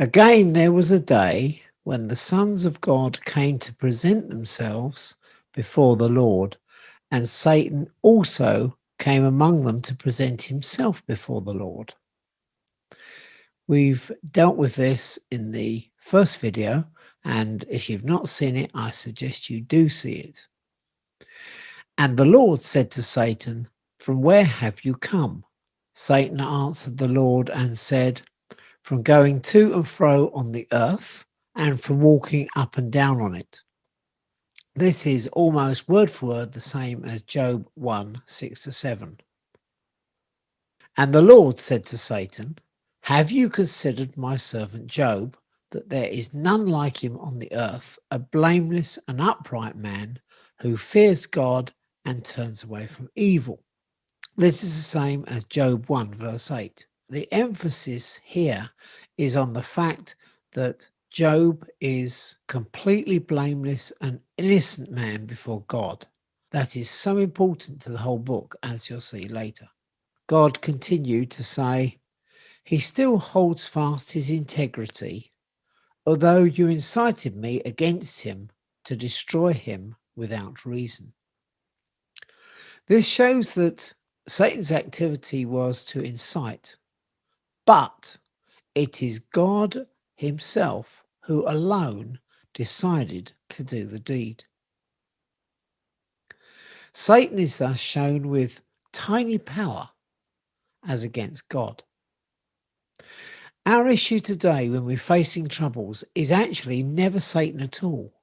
Again, there was a day when the sons of God came to present themselves before the Lord, and Satan also came among them to present himself before the Lord. We've dealt with this in the first video, and if you've not seen it, I suggest you do see it. And the Lord said to Satan, "From where have you come?" Satan answered the Lord and said, "From going to and fro on the earth, and from walking up and down on it." This is almost word for word the same as Job 1:6-7. And the Lord said to Satan, "Have you considered my servant Job, that there is none like him on the earth, a blameless and upright man who fears God and turns away from evil?" This is the same as Job 1 verse 8. The emphasis here is on the fact that Job is completely blameless and innocent man before God. That is so important to the whole book, as you'll see later. God continued to say, "He still holds fast his integrity, although you incited me against him to destroy him without reason." This shows that Satan's activity was to incite, but it is God himself who alone decided to do the deed. Satan is thus shown with tiny power as against God. Our issue today when we're facing troubles is actually never Satan at all,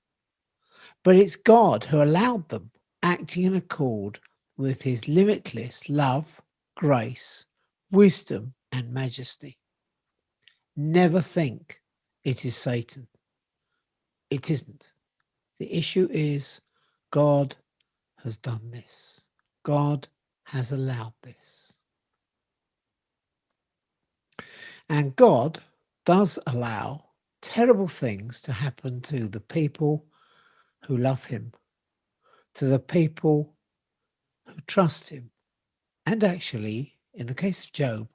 but it's God who allowed them, acting in accord with his limitless love, grace, wisdom, and majesty. Never think it is Satan. It isn't. The issue is God has done this. God has allowed this. And God does allow terrible things to happen to the people who love him, to the people who trust him. And actually, in the case of Job,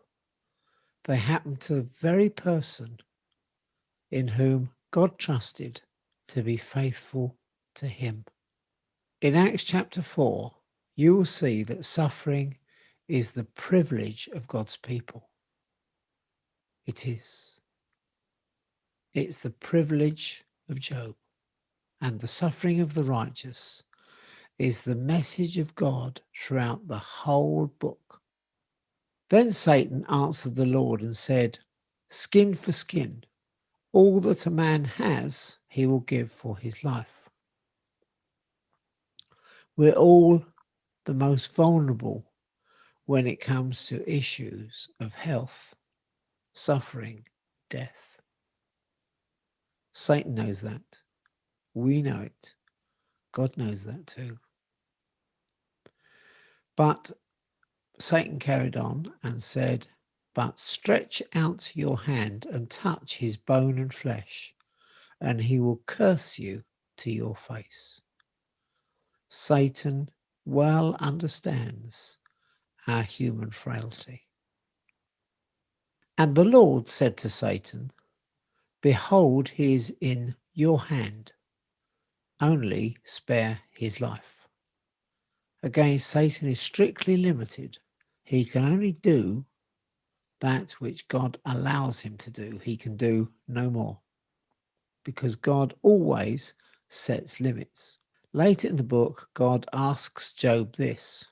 they happen to the very person in whom God trusted to be faithful to him. In Acts chapter 4, you will see that suffering is the privilege of God's people. It is. It's the privilege of Job, and the suffering of the righteous is the message of God throughout the whole book. Then Satan answered the Lord and said, "Skin for skin, all that a man has, he will give for his life." We're all the most vulnerable when it comes to issues of health, suffering, death. Satan knows that. We know it. God knows that too. But Satan carried on and said, "But stretch out your hand and touch his bone and flesh, and he will curse you to your face." Satan well understands our human frailty. And the Lord said to Satan, "Behold, he is in your hand. Only spare his life." Again, Satan is strictly limited. He can only do that which God allows him to do. He can do no more, because God always sets limits. Later in the book, God asks Job this: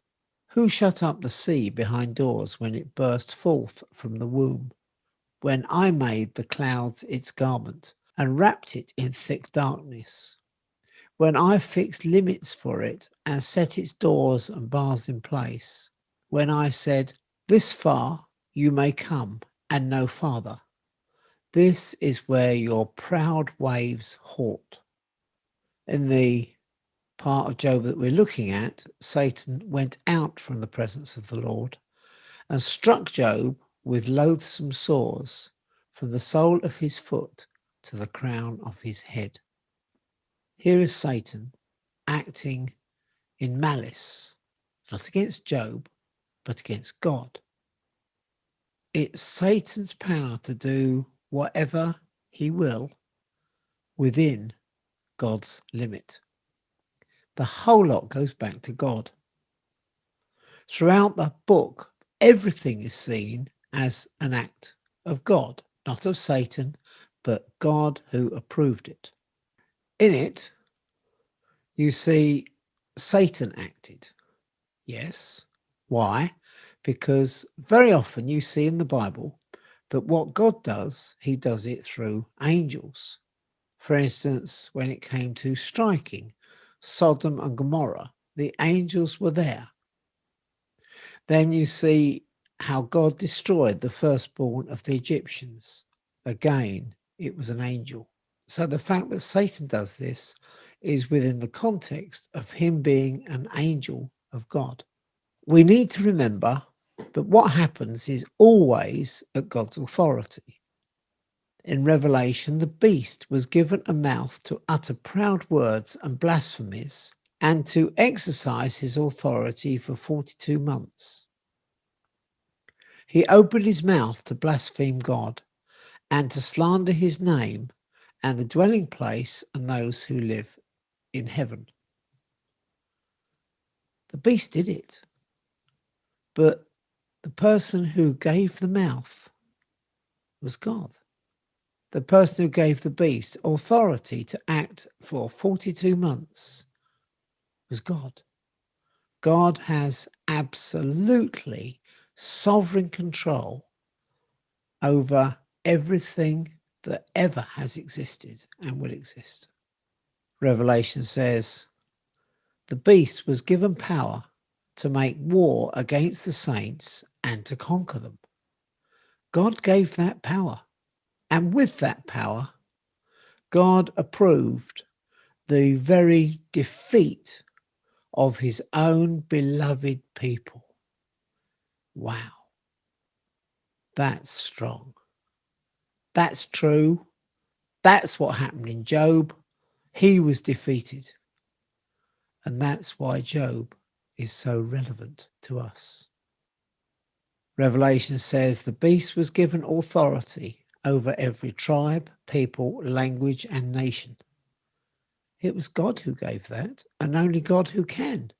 "Who shut up the sea behind doors when it burst forth from the womb? When I made the clouds its garment and wrapped it in thick darkness? When I fixed limits for it and set its doors and bars in place? When I said, 'This far you may come and no farther'? This is where your proud waves halt." In the part of Job that we're looking at, Satan went out from the presence of the Lord and struck Job with loathsome sores from the sole of his foot to the crown of his head. Here is Satan acting in malice, not against Job, but against God. It's Satan's power to do whatever he will within God's limit. The whole lot goes back to God. Throughout the book, everything is seen as an act of God, not of Satan, but God who approved it. In it, you see Satan acted. Yes. Why? Because very often you see in the Bible that what God does, he does it through angels. For instance, when it came to striking Sodom and Gomorrah, the angels were there. Then you see how God destroyed the firstborn of the Egyptians. Again, it was an angel. So the fact that Satan does this is within the context of him being an angel of God. We need to remember that what happens is always at God's authority. In Revelation, the beast was given a mouth to utter proud words and blasphemies, and to exercise his authority for 42 months. He opened his mouth to blaspheme God and to slander his name and the dwelling place and those who live in heaven. The beast did it, but the person who gave the mouth was God. The person who gave the beast authority to act for 42 months was God. God has absolutely sovereign control over everything that ever has existed and will exist. Revelation says, the beast was given power to make war against the saints and to conquer them. God gave that power. And with that power, God approved the very defeat of his own beloved people. Wow. That's strong. That's true. That's what happened in Job. He was defeated. And that's why Job is so relevant to us. Revelation says the beast was given authority over every tribe, people, language, and nation. It was God who gave that, and only God who can.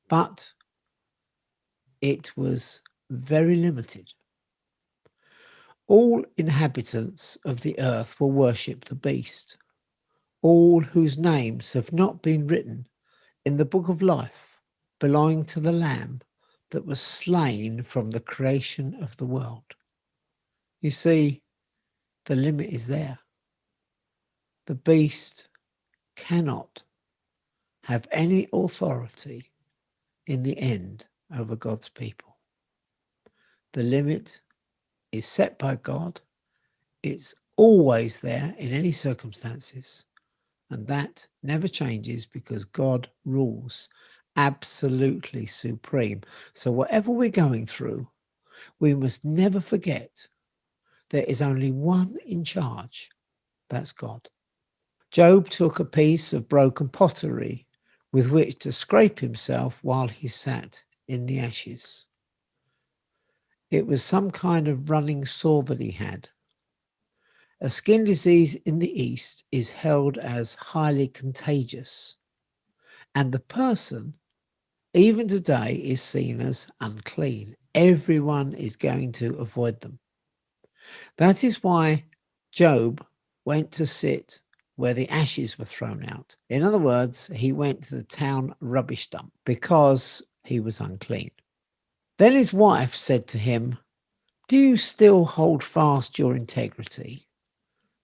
But it was very limited. All inhabitants of the earth will worship the beast, all whose names have not been written in the book of life belonging to the Lamb that was slain from the creation of the world. You see, the limit is there. The beast cannot have any authority in the end over God's people. The limit is set by God. It's always there in any circumstances. And that never changes because God rules absolutely supreme. So whatever we're going through, we must never forget there is only one in charge. That's God. Job took a piece of broken pottery with which to scrape himself while he sat in the ashes. It was some kind of running sore that he had. A skin disease in the East is held as highly contagious, and the person, even today, is seen as unclean. Everyone is going to avoid them. That is why Job went to sit where the ashes were thrown out. In other words, he went to the town rubbish dump because he was unclean. Then his wife said to him, "Do you still hold fast your integrity?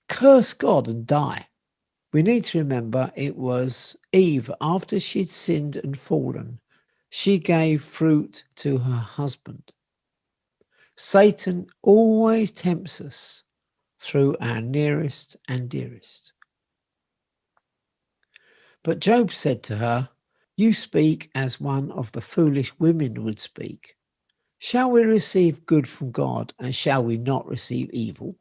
Curse God and die." We need to remember it was Eve, after she'd sinned and fallen, she gave fruit to her husband. Satan always tempts us through our nearest and dearest. But Job said to her, "You speak as one of the foolish women would speak. Shall we receive good from God, and shall we not receive evil?"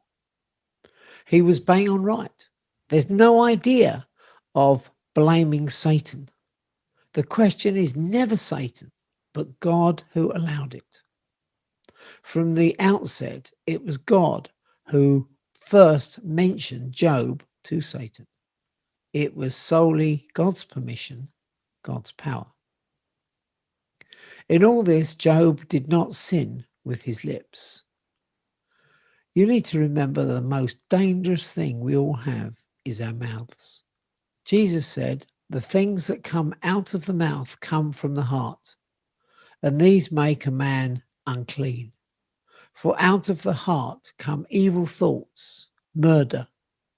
He was bang on right. There's no idea of blaming Satan. The question is never Satan, but God who allowed it. From the outset, it was God who first mentioned Job to Satan. It was solely God's permission, God's power. In all this, Job did not sin with his lips. You need to remember that the most dangerous thing we all have is our mouths. Jesus said, "The things that come out of the mouth come from the heart, and these make a man unclean. For out of the heart come evil thoughts, murder,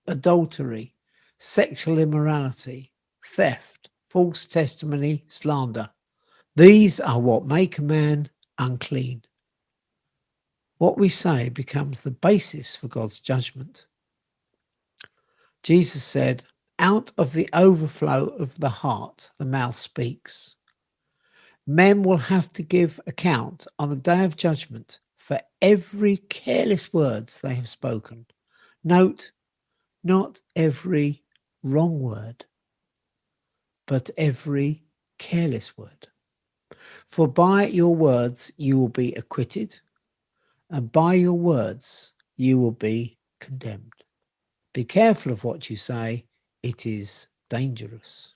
adultery, sexual immorality, theft, false testimony, slander. These are what make a man unclean." What we say becomes the basis for God's judgment. Jesus said, "Out of the overflow of the heart, the mouth speaks." Men will have to give account on the day of judgment for every careless words they have spoken. Note, not every wrong word, but every careless word. For by your words you will be acquitted, and by your words you will be condemned. Be careful of what you say, it is dangerous.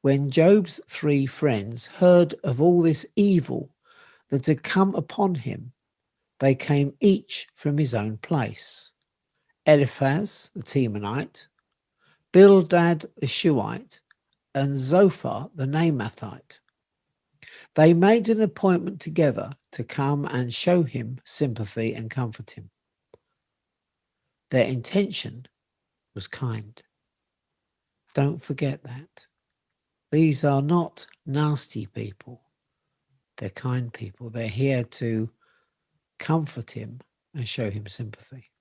When Job's 3 friends heard of all this evil that had come upon him, they came each from his own place. Eliphaz the Temanite, Bildad the Shuhite, and Zophar the Naamathite. They made an appointment together to come and show him sympathy and comfort him. Their intention was kind. Don't forget that. These are not nasty people. They're kind people. They're here to comfort him and show him sympathy.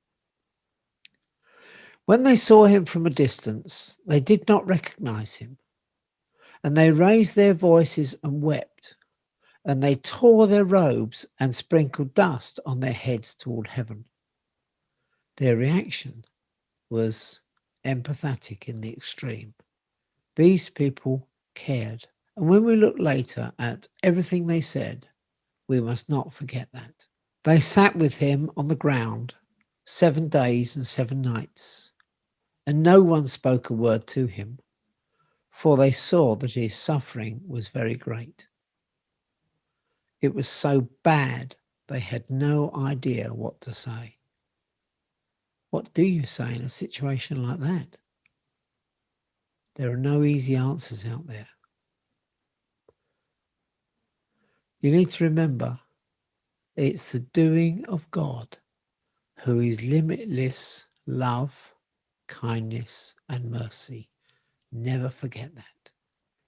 When they saw him from a distance, they did not recognize him, and they raised their voices and wept, and they tore their robes and sprinkled dust on their heads toward heaven. Their reaction was empathetic in the extreme. These people cared. And when we look later at everything they said, we must not forget that. They sat with him on the ground 7 days and 7 nights, and no one spoke a word to him, for they saw that his suffering was very great. It was so bad they had no idea what to say. What do you say in a situation like that? There are no easy answers out there. You need to remember, it's the doing of God, who is limitless love, kindness, and mercy. Never forget that.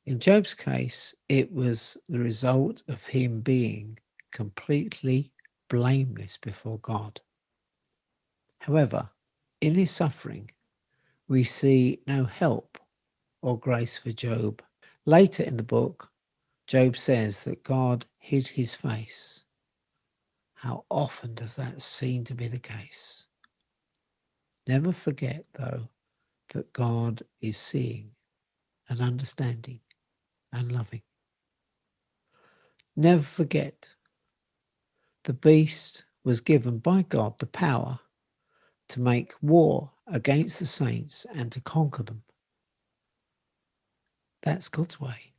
In Job's case, it was the result of him being completely blameless before God. However, in his suffering, we see no help or grace for Job. Later in the book, Job says that God hid his face. How often does that seem to be the case? Never forget, though, that God is seeing and understanding and loving. Never forget, the beast was given by God the power to make war against the saints and to conquer them. That's God's way.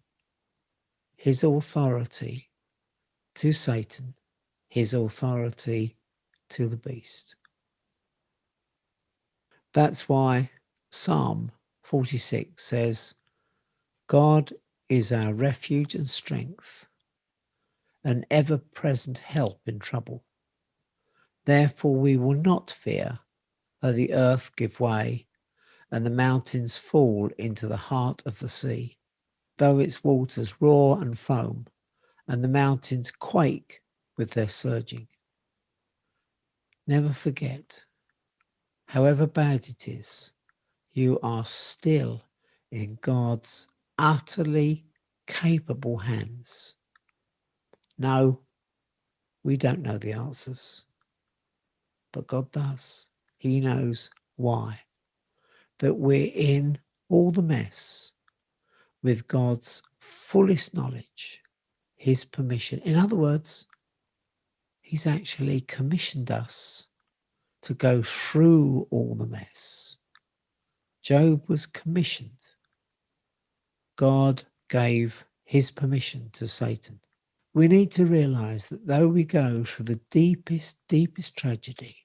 His authority to Satan, his authority to the beast. That's why Psalm 46 says, God is our refuge and strength, an ever-present help in trouble. Therefore we will not fear, though the earth give way, and the mountains fall into the heart of the sea, though its waters roar and foam, and the mountains quake with their surging. Never forget, however bad it is, you are still in God's utterly capable hands. No, we don't know the answers, but God does. He knows why. That we're in all the mess with God's fullest knowledge, his permission. In other words, he's actually commissioned us to go through all the mess. Job was commissioned. God gave his permission to Satan. We need to realize that though we go through the deepest tragedy,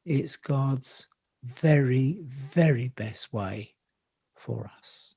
it's God's very, very best way for us.